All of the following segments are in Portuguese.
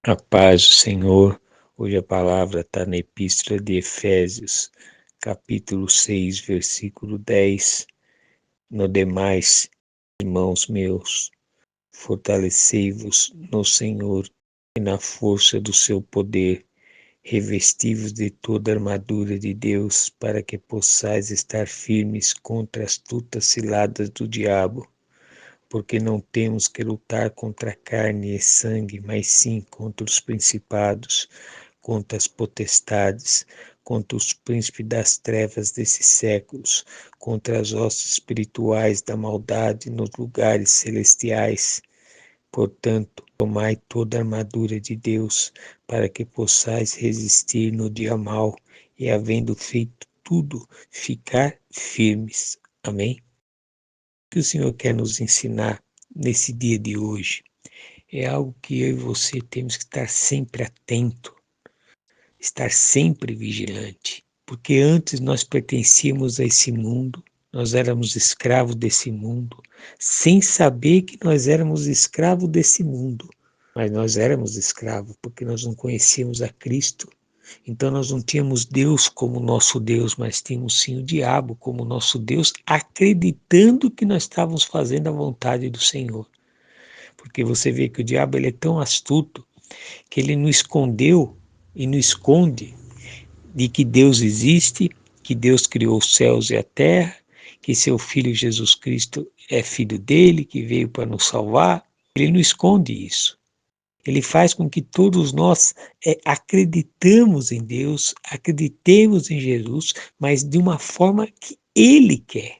A paz do Senhor. Hoje a palavra está na Epístola de Efésios, capítulo 6, versículo 10. No demais, irmãos meus, fortalecei-vos no Senhor e na força do seu poder, revesti-vos de toda a armadura de Deus, para que possais estar firmes contra as astutas ciladas do diabo. Porque não temos que lutar contra carne e sangue, mas sim contra os principados, contra as potestades, contra os príncipes das trevas desses séculos, contra as hostes espirituais da maldade nos lugares celestiais. Portanto, tomai toda a armadura de Deus, para que possais resistir no dia mau e, havendo feito tudo, ficar firmes. Amém? O que o Senhor quer nos ensinar nesse dia de hoje é algo que eu e você temos que estar sempre atento, estar sempre vigilante, porque antes nós pertencíamos a esse mundo, nós éramos escravos desse mundo, sem saber que nós éramos escravos desse mundo, mas nós éramos escravos porque nós não conhecíamos a Cristo. Então nós não tínhamos Deus como nosso Deus, mas tínhamos sim o diabo como nosso Deus, acreditando que nós estávamos fazendo a vontade do Senhor. Porque você vê que o diabo ele é tão astuto que ele não escondeu e não esconde de que Deus existe, que Deus criou os céus e a terra, que seu filho Jesus Cristo é filho dele, que veio para nos salvar. Ele não esconde isso. Ele faz com que todos nós acreditamos em Deus, acreditemos em Jesus, mas de uma forma que Ele quer.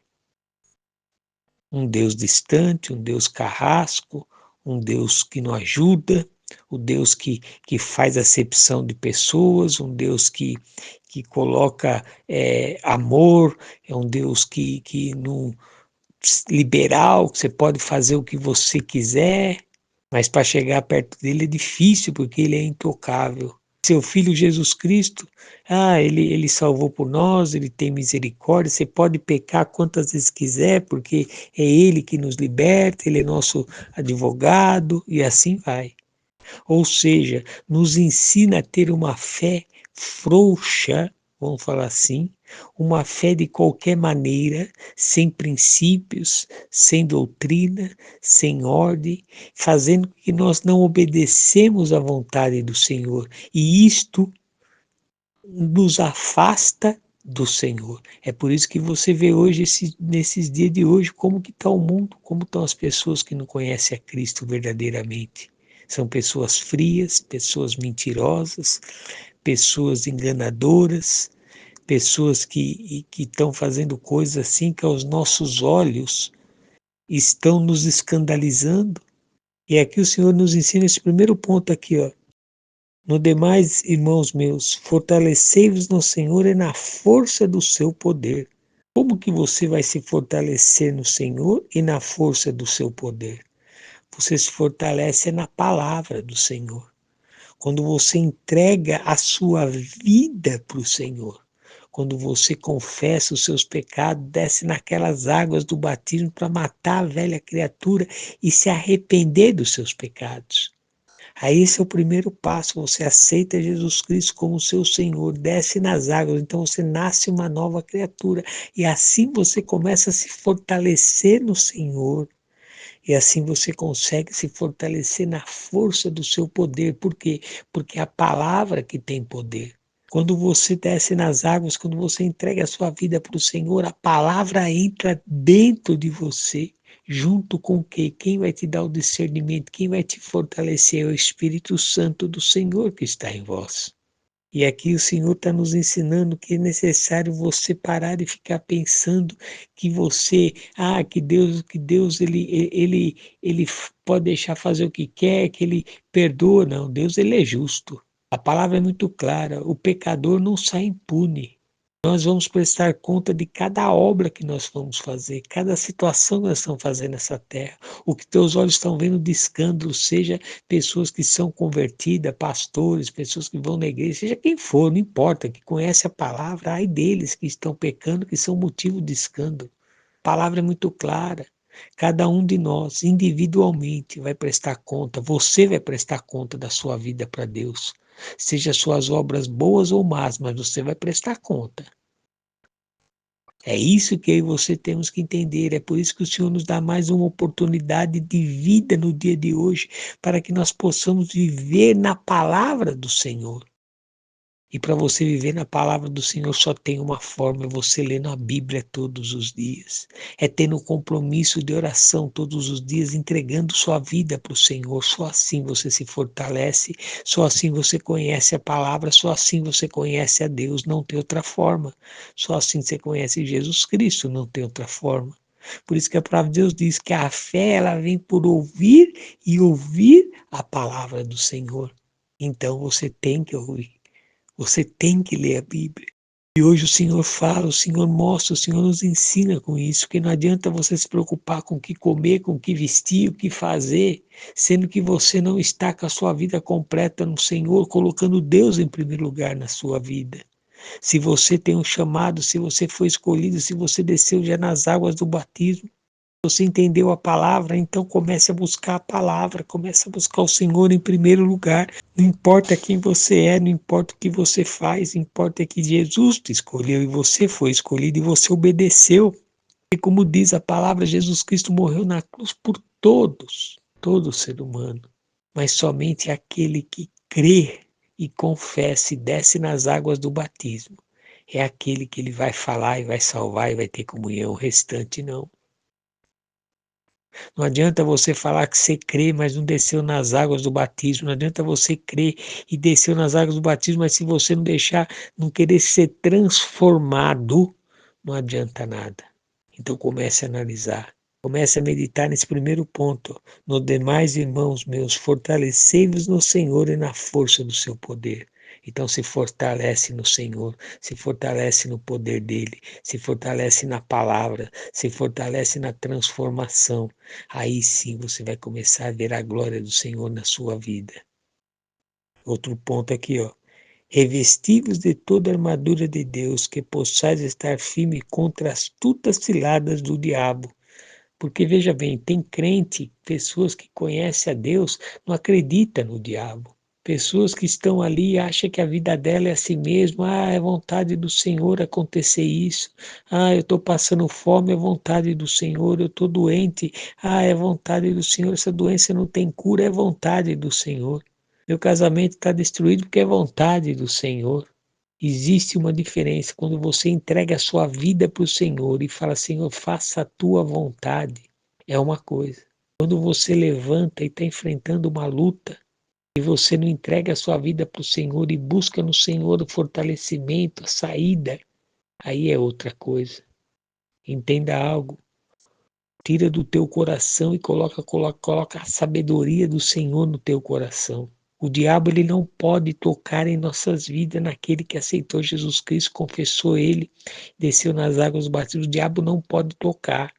Um Deus distante, um Deus carrasco, um Deus que não ajuda, o Deus que faz acepção de pessoas, um Deus que coloca amor, é um Deus que não liberal, que você pode fazer o que você quiser, mas para chegar perto dele é difícil, porque ele é intocável. Seu filho Jesus Cristo, ele salvou por nós, ele tem misericórdia, você pode pecar quantas vezes quiser, porque é ele que nos liberta, ele é nosso advogado, e assim vai. Ou seja, nos ensina a ter uma fé frouxa, vamos falar assim, uma fé de qualquer maneira, sem princípios, sem doutrina, sem ordem, fazendo que nós não obedecemos à vontade do Senhor. E isto nos afasta do Senhor. É por isso que você vê hoje, nesses dias de hoje, como que está o mundo, como estão as pessoas que não conhecem a Cristo verdadeiramente. São pessoas frias, pessoas mentirosas, pessoas enganadoras, pessoas que estão fazendo coisas assim que aos nossos olhos estão nos escandalizando. E aqui o Senhor nos ensina esse primeiro ponto aqui, ó. No demais, irmãos meus, fortalecei-vos no Senhor e na força do seu poder. Como que você vai se fortalecer no Senhor e na força do seu poder? Você se fortalece na palavra do Senhor. Quando você entrega a sua vida para o Senhor, quando você confessa os seus pecados, desce naquelas águas do batismo para matar a velha criatura e se arrepender dos seus pecados. Aí esse é o primeiro passo, você aceita Jesus Cristo como seu Senhor, desce nas águas, então você nasce uma nova criatura. E assim você começa a se fortalecer no Senhor. E assim você consegue se fortalecer na força do seu poder. Por quê? Porque é a palavra que tem poder. Quando você desce nas águas, quando você entrega a sua vida para o Senhor, a palavra entra dentro de você, junto com quem? Quem vai te dar o discernimento, quem vai te fortalecer é o Espírito Santo do Senhor que está em vós. E aqui o Senhor está nos ensinando que é necessário você parar de ficar pensando que você, que Deus ele pode deixar fazer o que quer, que ele perdoa. Não, Deus ele é justo. A palavra é muito clara, o pecador não sai impune. Nós vamos prestar conta de cada obra que nós vamos fazer, cada situação que nós estamos fazendo nessa terra. O que teus olhos estão vendo de escândalo, seja pessoas que são convertidas, pastores, pessoas que vão na igreja, seja quem for, não importa, que conhece a palavra, ai deles que estão pecando, que são motivo de escândalo. A palavra é muito clara. Cada um de nós, individualmente, vai prestar conta, você vai prestar conta da sua vida para Deus. Seja suas obras boas ou más, mas você vai prestar conta. É isso que eu e você temos que entender. É por isso que o Senhor nos dá mais uma oportunidade de vida no dia de hoje, para que nós possamos viver na palavra do Senhor. E para você viver na palavra do Senhor só tem uma forma, é você lendo a Bíblia todos os dias. É tendo um compromisso de oração todos os dias, entregando sua vida para o Senhor. Só assim você se fortalece, só assim você conhece a palavra, só assim você conhece a Deus, não tem outra forma. Só assim você conhece Jesus Cristo, não tem outra forma. Por isso que a palavra de Deus diz que a fé ela vem por ouvir e ouvir a palavra do Senhor. Então você tem que ouvir. Você tem que ler a Bíblia. E hoje o Senhor fala, o Senhor mostra, o Senhor nos ensina com isso, que não adianta você se preocupar com o que comer, com o que vestir, o que fazer, sendo que você não está com a sua vida completa no Senhor, colocando Deus em primeiro lugar na sua vida. Se você tem um chamado, se você foi escolhido, se você desceu já nas águas do batismo, você entendeu a palavra, então comece a buscar a palavra, comece a buscar o Senhor em primeiro lugar. Não importa quem você é, não importa o que você faz, importa que Jesus te escolheu e você foi escolhido e você obedeceu. E como diz a palavra, Jesus Cristo morreu na cruz por todos, todo ser humano. Mas somente aquele que crê e confessa e desce nas águas do batismo é aquele que ele vai falar e vai salvar e vai ter comunhão, o restante não. Não adianta você falar que você crê, mas não desceu nas águas do batismo. Não adianta você crer e desceu nas águas do batismo, mas se você não deixar, não querer ser transformado, não adianta nada. Então comece a analisar. Comece a meditar nesse primeiro ponto. No demais, irmãos meus, fortalecei-vos no Senhor e na força do seu poder. Então se fortalece no Senhor, se fortalece no poder dele, se fortalece na palavra, se fortalece na transformação. Aí sim você vai começar a ver a glória do Senhor na sua vida. Outro ponto aqui, ó. Revesti-vos de toda a armadura de Deus, que possais estar firme contra as astutas ciladas do diabo. Porque veja bem, tem crente, pessoas que conhecem a Deus, não acreditam no diabo. Pessoas que estão ali e acham que a vida dela é assim mesmo. Ah, é vontade do Senhor acontecer isso. Ah, eu estou passando fome, é vontade do Senhor. Eu estou doente. Ah, é vontade do Senhor. Essa doença não tem cura, é vontade do Senhor. Meu casamento está destruído porque é vontade do Senhor. Existe uma diferença quando você entrega a sua vida para o Senhor e fala, Senhor, faça a tua vontade. É uma coisa. Quando você levanta e está enfrentando uma luta e você não entrega a sua vida para o Senhor e busca no Senhor o fortalecimento, a saída, aí é outra coisa. Entenda algo. Tira do teu coração e coloca a sabedoria do Senhor no teu coração. O diabo ele não pode tocar em nossas vidas naquele que aceitou Jesus Cristo, confessou ele, desceu nas águas do batismo. O diabo não pode tocar,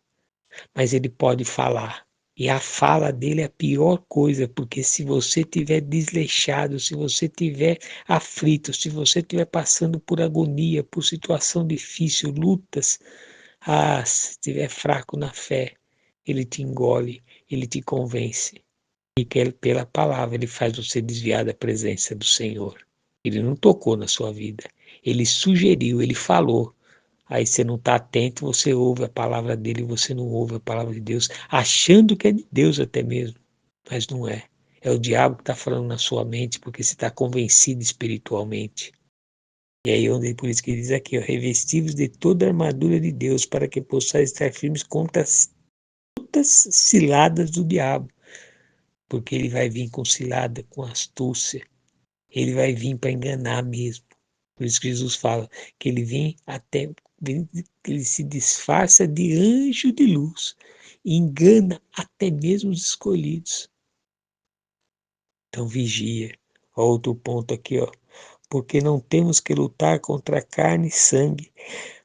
mas ele pode falar. E a fala dele é a pior coisa, porque se você estiver desleixado, se você estiver aflito, se você estiver passando por agonia, por situação difícil, lutas, se estiver fraco na fé, ele te engole, ele te convence. E que pela palavra ele faz você desviar da presença do Senhor. Ele não tocou na sua vida. Ele sugeriu, ele falou. Aí você não está atento, você ouve a palavra dele e você não ouve a palavra de Deus, achando que é de Deus até mesmo. Mas não é. É o diabo que está falando na sua mente, porque você está convencido espiritualmente. E aí, por isso que diz aqui, revestivos de toda a armadura de Deus, para que possais estar firmes contra as ciladas do diabo. Porque ele vai vir com cilada, com astúcia. Ele vai vir para enganar mesmo. Por isso que Jesus fala que ele vem até, ele se disfarça de anjo de luz e engana até mesmo os escolhidos. Então vigia. Outro ponto aqui, ó. Porque não temos que lutar contra carne e sangue,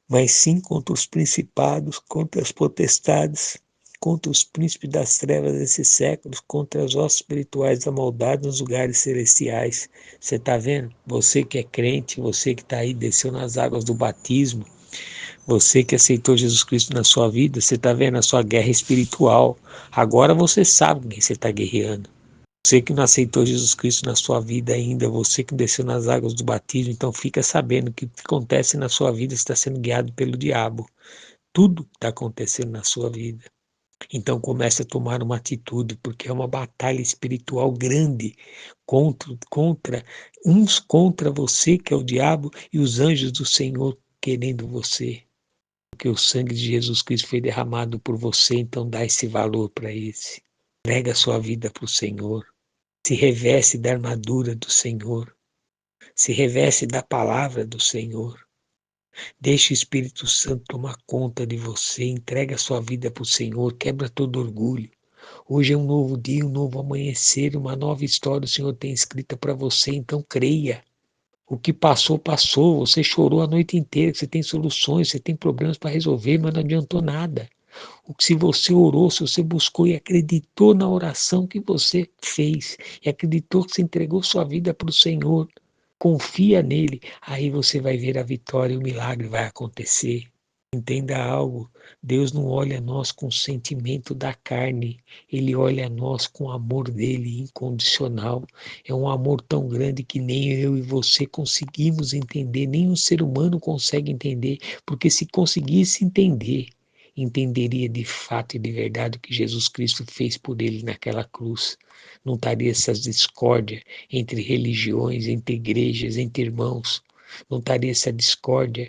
mas sim contra os principados, contra as potestades, contra os príncipes das trevas desse século, contra as hostes espirituais da maldade nos lugares celestiais. Você está vendo? Você que é crente, você que está aí, desceu nas águas do batismo, Você que aceitou Jesus Cristo na sua vida, você está vendo a sua guerra espiritual. Agora você sabe com quem você está guerreando. Você que não aceitou Jesus Cristo na sua vida ainda, você que desceu nas águas do batismo, então fica sabendo que o que acontece na sua vida está sendo guiado pelo diabo. Tudo está acontecendo na sua vida. Então comece a tomar uma atitude, porque é uma batalha espiritual grande uns contra você, que é o diabo, e os anjos do Senhor querendo você. Porque o sangue de Jesus Cristo foi derramado por você, então dá esse valor para esse. Entrega a sua vida para o Senhor. Se reveste da armadura do Senhor. Se reveste da palavra do Senhor. Deixe o Espírito Santo tomar conta de você. Entrega a sua vida para o Senhor. Quebra todo orgulho. Hoje é um novo dia, um novo amanhecer, uma nova história o Senhor tem escrita para você, então creia. O que passou, passou. Você chorou a noite inteira, você tem soluções, você tem problemas para resolver, mas não adiantou nada. Se você orou, se você buscou e acreditou na oração que você fez, e acreditou que você entregou sua vida para o Senhor, confia nele, aí você vai ver a vitória e o milagre vai acontecer. Entenda algo, Deus não olha a nós com sentimento da carne, Ele olha a nós com o amor dele incondicional. É um amor tão grande que nem eu e você conseguimos entender, nem um ser humano consegue entender, porque se conseguisse entender, entenderia de fato e de verdade o que Jesus Cristo fez por ele naquela cruz. Não estaria essas discórdias entre religiões, entre igrejas, entre irmãos. Não estaria essa discórdia,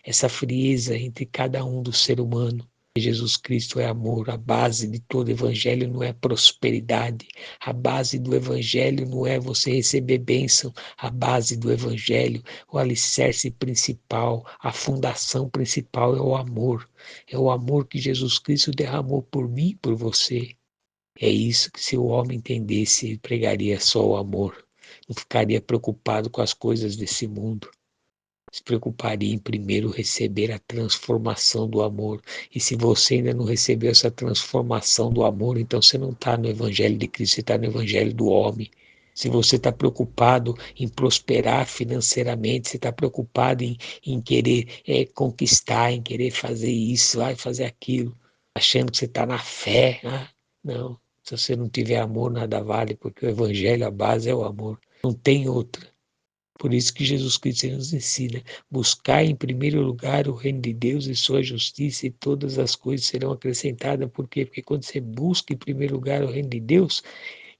essa frieza entre cada um do ser humano. Jesus Cristo é amor, a base de todo evangelho não é prosperidade, a base do evangelho não é você receber bênção, a base do evangelho, o alicerce principal, a fundação principal é o amor que Jesus Cristo derramou por mim e por você. É isso que se o homem entendesse, ele pregaria só o amor, não ficaria preocupado com as coisas desse mundo. Se preocuparia em primeiro receber a transformação do amor. E se você ainda não recebeu essa transformação do amor, então você não está no Evangelho de Cristo, você está no Evangelho do homem. Se você está preocupado em prosperar financeiramente, você está preocupado em querer conquistar, em querer fazer isso, fazer aquilo, achando que você está na fé. Não, se você não tiver amor, nada vale, porque o Evangelho, a base é o amor. Não tem outra. Por isso que Jesus Cristo nos ensina, buscar em primeiro lugar o reino de Deus e sua justiça, e todas as coisas serão acrescentadas. Por quê? Porque quando você busca em primeiro lugar o reino de Deus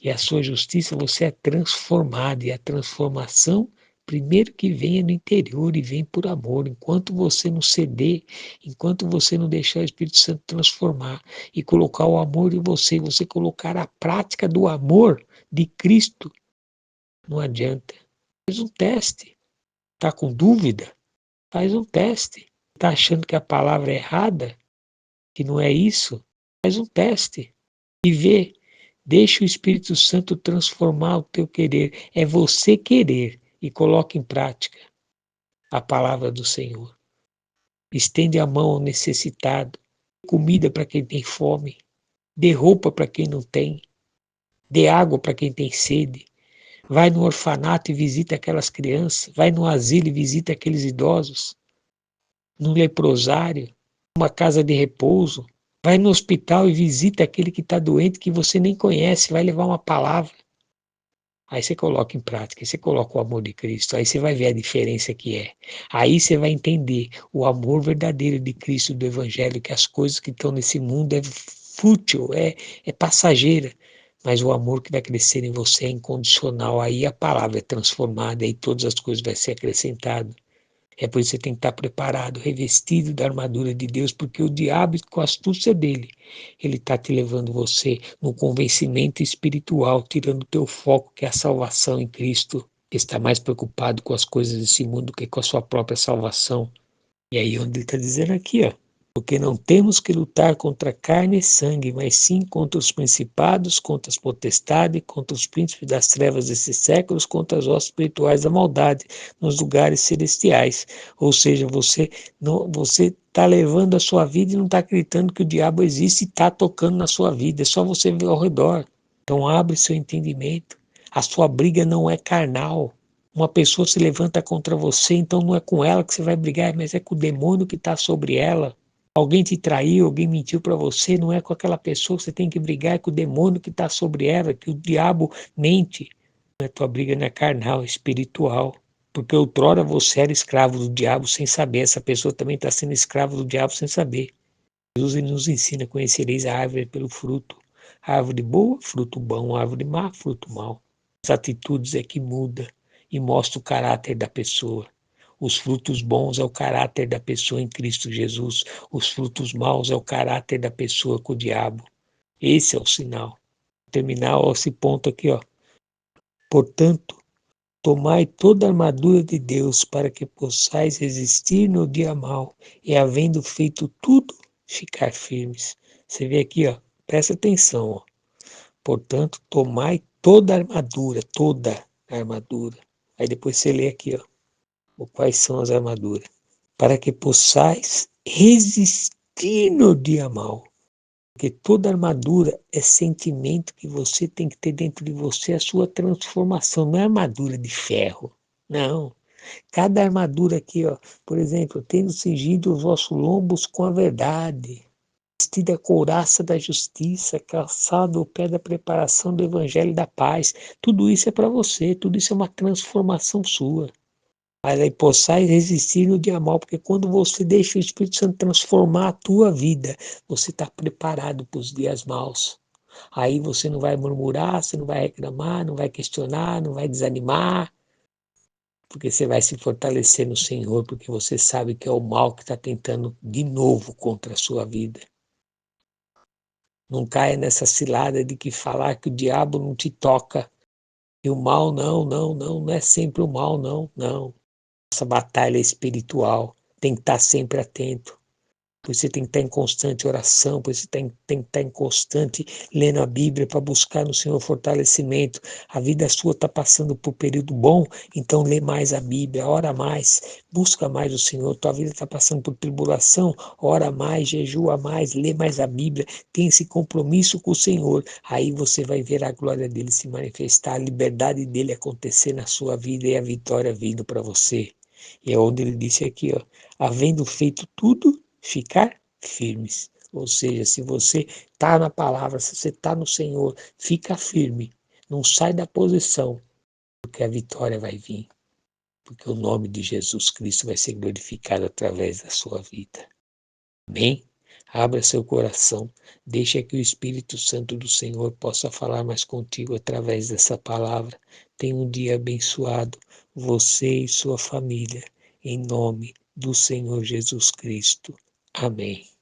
e a sua justiça, você é transformado, e a transformação primeiro que vem é no interior e vem por amor. Enquanto você não ceder, enquanto você não deixar o Espírito Santo transformar e colocar o amor em você, e você colocar a prática do amor de Cristo, não adianta. Faz um teste. Está com dúvida? Faz um teste. Está achando que a palavra é errada? Que não é isso? Faz um teste. E vê. Deixa o Espírito Santo transformar o teu querer. É você querer e coloca em prática a palavra do Senhor. Estende a mão ao necessitado. Dê comida para quem tem fome. Dê roupa para quem não tem. Dê água para quem tem sede. Vai no orfanato e visita aquelas crianças. Vai no asilo e visita aqueles idosos. No leprosário, numa casa de repouso. Vai no hospital e visita aquele que está doente que você nem conhece. Vai levar uma palavra. Aí você coloca em prática, você coloca o amor de Cristo, aí você vai ver a diferença que é. Aí você vai entender o amor verdadeiro de Cristo, do Evangelho, que as coisas que estão nesse mundo é fútil, é passageira, mas o amor que vai crescer em você é incondicional. Aí a palavra é transformada, aí todas as coisas vão ser acrescentadas. É por isso que você tem que estar preparado, revestido da armadura de Deus, porque o diabo, com a astúcia dele, ele está te levando você no convencimento espiritual, tirando o teu foco, que é a salvação em Cristo. Ele está mais preocupado com as coisas desse mundo do que com a sua própria salvação. E aí onde ele está dizendo aqui, ó. Porque não temos que lutar contra carne e sangue, mas sim contra os principados, contra as potestades, contra os príncipes das trevas desses séculos, contra as hostes espirituais da maldade nos lugares celestiais. Ou seja, você está levando a sua vida e não está acreditando que o diabo existe e está tocando na sua vida. É só você ver ao redor. Então abre seu entendimento. A sua briga não é carnal. Uma pessoa se levanta contra você, então não é com ela que você vai brigar, mas é com o demônio que está sobre ela. Alguém te traiu, alguém mentiu para você, não é com aquela pessoa que você tem que brigar, é com o demônio que está sobre ela, que o diabo mente. A tua briga não é carnal, é espiritual. Porque outrora você era escravo do diabo sem saber, essa pessoa também está sendo escravo do diabo sem saber. Jesus ele nos ensina: conhecereis a árvore pelo fruto. A árvore boa, fruto bom, a árvore má, fruto mau. As atitudes é que muda e mostra o caráter da pessoa. Os frutos bons é o caráter da pessoa em Cristo Jesus. Os frutos maus é o caráter da pessoa com o diabo. Esse é o sinal. Vou terminar esse ponto aqui, ó. Portanto, tomai toda a armadura de Deus para que possais resistir no dia mau e, havendo feito tudo, ficar firmes. Você vê aqui, ó, presta atenção. Ó. Portanto, tomai toda a armadura, toda a armadura. Aí depois você lê aqui, ó, quais são as armaduras. Para que possais resistir no dia mau. Porque toda armadura é sentimento que você tem que ter dentro de você, a sua transformação. Não é armadura de ferro, não. Cada armadura aqui, ó, por exemplo, tendo cingido os vossos lombos com a verdade, vestida a couraça da justiça, calçado o pé da preparação do evangelho da paz. Tudo isso é para você, tudo isso é uma transformação sua. Mas aí possais resistir no dia mal, porque quando você deixa o Espírito Santo transformar a tua vida, você está preparado para os dias maus. Aí você não vai murmurar, você não vai reclamar, não vai questionar, não vai desanimar, porque você vai se fortalecer no Senhor, porque você sabe que é o mal que está tentando de novo contra a sua vida. Não caia nessa cilada de que falar que o diabo não te toca. E o mal, não é sempre o mal, não. Essa batalha espiritual, tem que estar sempre atento. Por isso você tem que estar em constante oração, por isso você tem que estar em constante lendo a Bíblia para buscar no Senhor fortalecimento. A vida sua está passando por um período bom, então lê mais a Bíblia, ora mais, busca mais o Senhor. Tua vida está passando por tribulação, ora mais, jejua mais, lê mais a Bíblia, tem esse compromisso com o Senhor. Aí você vai ver a glória dele se manifestar, a liberdade dele acontecer na sua vida e a vitória vindo para você. E é onde ele disse aqui, ó, havendo feito tudo, ficar firmes. Ou seja, se você está na palavra, se você está no Senhor, fica firme. Não sai da posição, porque a vitória vai vir. Porque o nome de Jesus Cristo vai ser glorificado através da sua vida. Amém? Abra seu coração, deixa que o Espírito Santo do Senhor possa falar mais contigo através dessa palavra. Tenha um dia abençoado, você e sua família, em nome do Senhor Jesus Cristo. Amém.